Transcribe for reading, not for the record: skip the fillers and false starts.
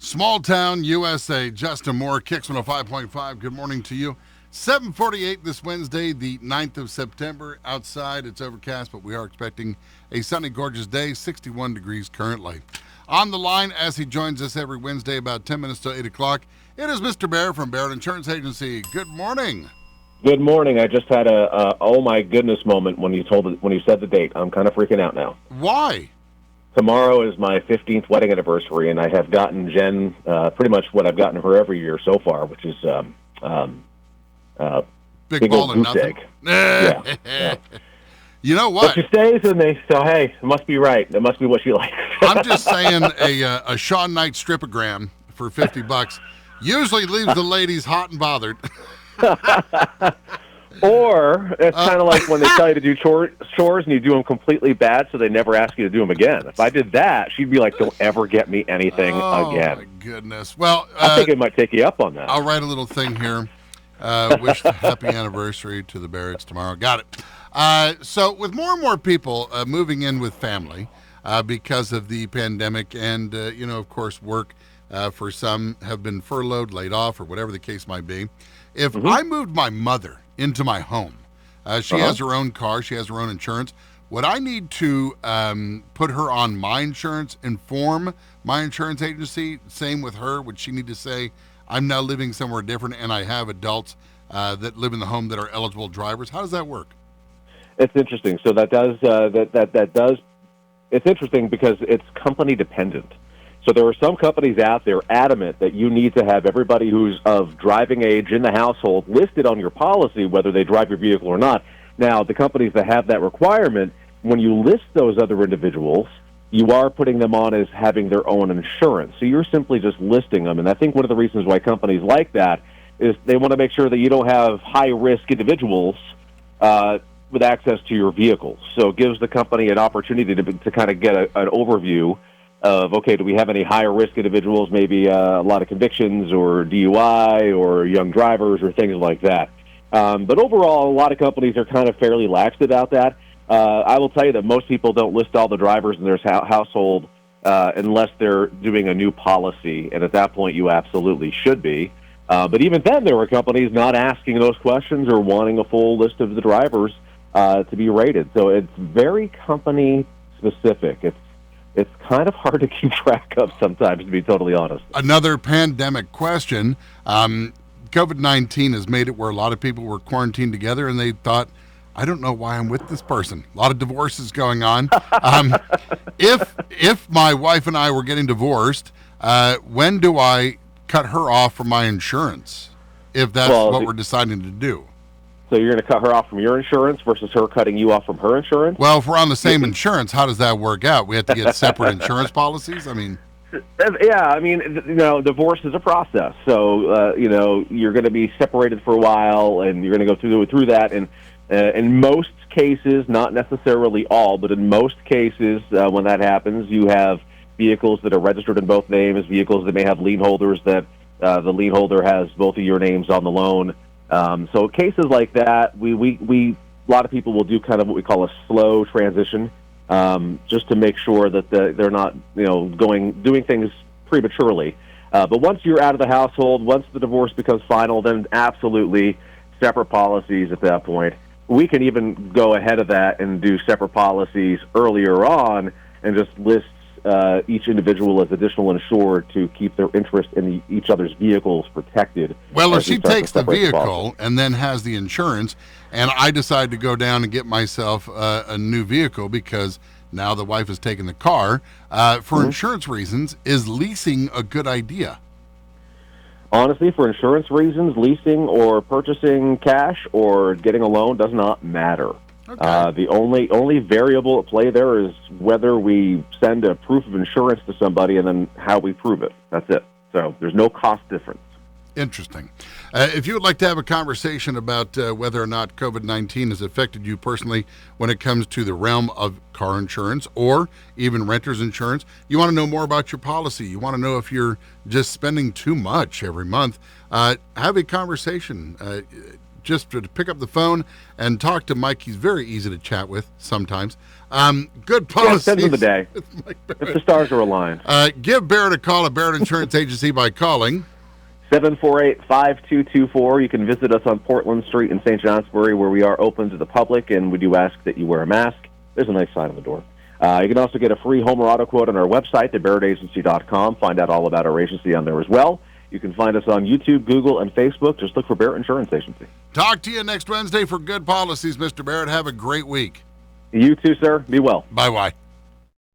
Small Town, USA. Justin Moore, Kicks 105.5. Good morning to you. 7:48 this Wednesday, the 9th of September. Outside, it's overcast, but we are expecting a sunny, gorgeous day. 61 degrees currently. On the line, as he joins us every Wednesday, about 10 minutes till 8 o'clock, it is Mr. Bear from Barrett Insurance Agency. Good morning. Good morning. I just had a oh my goodness moment when you said the date. I'm kind of freaking out now. Why? Tomorrow is my 15th wedding anniversary, and I have gotten Jen pretty much what I've gotten her every year so far, which is Big ball and nothing. Egg. Yeah. You know what? But she stays, and hey, it must be right. It must be what she likes. I'm just saying a Sean Knight stripogram for $50 usually leaves the ladies hot and bothered. Or it's kind of like when they tell you to do chores and you do them completely bad, so they never ask you to do them again. If I did that, she'd be like, "Don't ever get me anything again." Oh my goodness! Well, I think it might take you up on that. I'll write a little thing here. Wish the happy anniversary to the Barretts tomorrow. Got it. So with more and more people moving in with family because of the pandemic, and of course, work for some have been furloughed, laid off, or whatever the case might be. If I moved my mother into my home, she has her own car, she has her own insurance. Would I need to put her on my insurance, inform my insurance agency? Same with her. Would she need to say, I'm now living somewhere different and I have adults that live in the home that are eligible drivers? How does that work? It's interesting. So that does. It's interesting because it's company dependent. So there are some companies out there adamant that you need to have everybody who's of driving age in the household listed on your policy, whether they drive your vehicle or not. Now, the companies that have that requirement, when you list those other individuals, you are putting them on as having their own insurance. So you're simply just listing them. And I think one of the reasons why companies like that is they want to make sure that you don't have high-risk individuals with access to your vehicles. So it gives the company an opportunity to kind of get an overview of, okay, do we have any higher risk individuals, maybe a lot of convictions or DUI or young drivers or things like that. But overall, a lot of companies are kind of fairly lax about that. I will tell you that most people don't list all the drivers in their household unless they're doing a new policy, and at that point you absolutely should be. But even then, there were companies not asking those questions or wanting a full list of the drivers to be rated. So it's very company specific. It's kind of hard to keep track of sometimes, to be totally honest. Another pandemic question. COVID-19 has made it where a lot of people were quarantined together and they thought, I don't know why I'm with this person. A lot of divorces going on. If my wife and I were getting divorced, when do I cut her off from my insurance? If that's what we're deciding to do. So you're going to cut her off from your insurance versus her cutting you off from her insurance? Well, if we're on the same insurance, how does that work out? We have to get separate insurance policies? Yeah, divorce is a process. So, you're going to be separated for a while, and you're going to go through that. And in most cases, not necessarily all, but in most cases, when that happens, you have vehicles that are registered in both names, vehicles that may have lien holders that the lien holder has both of your names on the loan. So cases like that, we a lot of people will do kind of what we call a slow transition, just to make sure that they're not doing things prematurely. But once you're out of the household, once the divorce becomes final, then absolutely separate policies at that point. We can even go ahead of that and do separate policies earlier on and just list each individual as additional insured to keep their interest in each other's vehicles protected. Well, if she takes the vehicle and then has the insurance, and I decide to go down and get myself a new vehicle because now the wife has taken the car, for insurance reasons, is leasing a good idea? Honestly, for insurance reasons, leasing or purchasing cash or getting a loan does not matter. Okay. The only variable at play there is whether we send a proof of insurance to somebody and then how we prove it. That's it. So there's no cost difference. Interesting. If you would like to have a conversation about whether or not COVID-19 has affected you personally when it comes to the realm of car insurance or even renter's insurance, you want to know more about your policy, you want to know if you're just spending too much every month, have a conversation. just to pick up the phone and talk to Mike. He's very easy to chat with sometimes. Good policies. Depends on the day. If the stars are aligned. Give Barrett a call at Barrett Insurance Agency by calling 748-5224. You can visit us on Portland Street in St. Johnsbury, where we are open to the public, and we do ask that you wear a mask. There's a nice sign on the door. You can also get a free home or auto quote on our website, thebarrettagency.com. Find out all about our agency on there as well. You can find us on YouTube, Google, and Facebook. Just look for Barrett Insurance Agency. Talk to you next Wednesday for Good Policies, Mr. Barrett. Have a great week. You too, sir. Be well. Bye-bye.